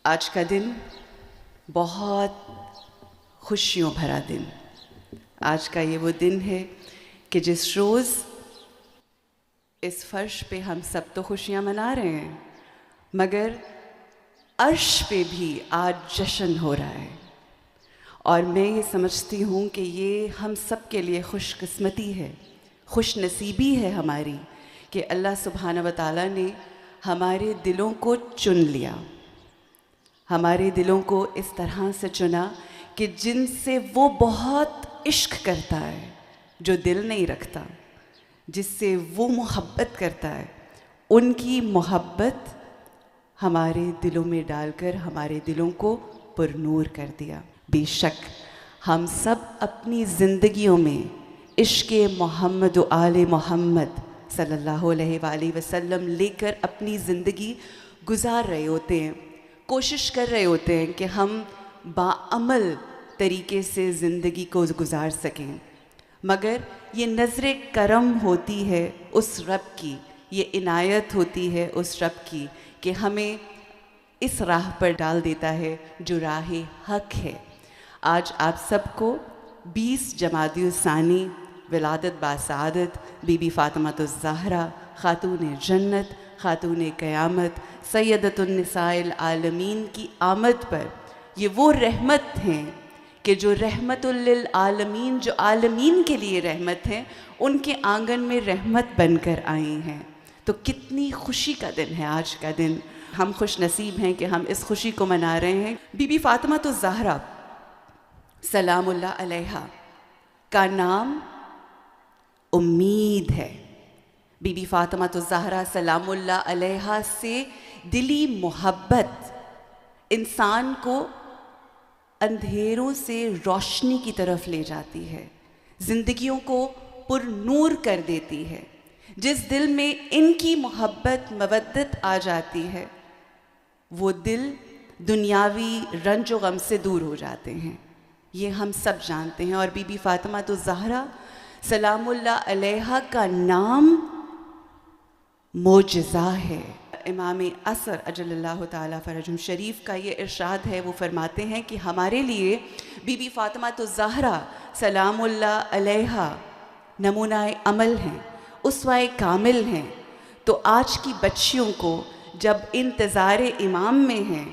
آج کا دن بہت خوشیوں بھرا دن. آج کا یہ وہ دن ہے کہ جس روز اس فرش پہ ہم سب تو خوشیاں منا رہے ہیں، مگر عرش پہ بھی آج جشن ہو رہا ہے. اور میں یہ سمجھتی ہوں کہ یہ ہم سب کے لیے خوش قسمتی ہے، خوش نصیبی ہے ہماری کہ اللہ سبحانہ و تعالیٰ نے ہمارے دلوں کو چن لیا، ہمارے دلوں کو اس طرح سے چنا کہ جن سے وہ بہت عشق کرتا ہے، جو دل نہیں رکھتا، جس سے وہ محبت کرتا ہے، ان کی محبت ہمارے دلوں میں ڈال کر ہمارے دلوں کو پر نور کر دیا. بے شک ہم سب اپنی زندگیوں میں عشق محمد و آل محمد صلی اللہ علیہ وآلہ وسلم لے کر اپنی زندگی گزار رہے ہوتے ہیں، کوشش کر رہے ہوتے ہیں کہ ہم باعمل طریقے سے زندگی کو گزار سکیں. مگر یہ نظر کرم ہوتی ہے اس رب کی، یہ عنایت ہوتی ہے اس رب کی کہ ہمیں اس راہ پر ڈال دیتا ہے جو راہ حق ہے. آج آپ سب کو 20 جمادی الثانی ولادت باسعادت بی بی فاطمۃ الزہرا خاتون جنت خاتون قیامت سیدۃ النساء العالمین کی آمد پر یہ وہ رحمت ہیں کہ جو رحمت للعالمین، جو عالمین کے لیے رحمت ہیں، ان کے آنگن میں رحمت بن کر آئی ہیں. تو کتنی خوشی کا دن ہے آج کا دن. ہم خوش نصیب ہیں کہ ہم اس خوشی کو منا رہے ہیں. بی بی فاطمۃ الزہرا سلام اللہ علیہا کا نام امید ہے. بی بی فاطمۃ الزہرا سلام اللہ علیہا سے دلی محبت انسان کو اندھیروں سے روشنی کی طرف لے جاتی ہے، زندگیوں کو پر نور کر دیتی ہے. جس دل میں ان کی محبت مودت آ جاتی ہے وہ دل دنیاوی رنج و غم سے دور ہو جاتے ہیں، یہ ہم سب جانتے ہیں. اور بی بی فاطمۃ الزہرا سلام اللہ علیہا کا نام معجزہ ہے. امام عصر اجل اللہ تعالیٰ فرجہم شریف کا یہ ارشاد ہے، وہ فرماتے ہیں کہ ہمارے لیے بی بی فاطمۃ الزہرا سلام اللہ علیہا نمونہ عمل ہیں، اسوہ کامل ہیں. تو آج کی بچیوں کو جب انتظار امام میں ہیں،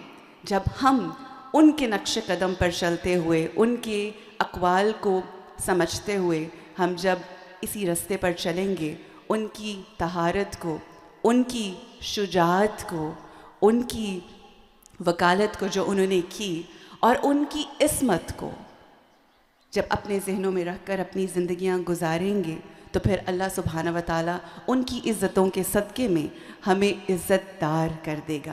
جب ہم ان کے نقش قدم پر چلتے ہوئے، ان کے اقوال کو سمجھتے ہوئے ہم جب اسی راستے پر چلیں گے، ان کی طہارت کو، ان کی شجاعت کو، ان کی وکالت کو جو انہوں نے کی، اور ان کی عصمت کو جب اپنے ذہنوں میں رکھ کر اپنی زندگیاں گزاریں گے تو پھر اللہ سبحانہ و تعالیٰ ان کی عزتوں کے صدقے میں ہمیں عزت دار کر دے گا.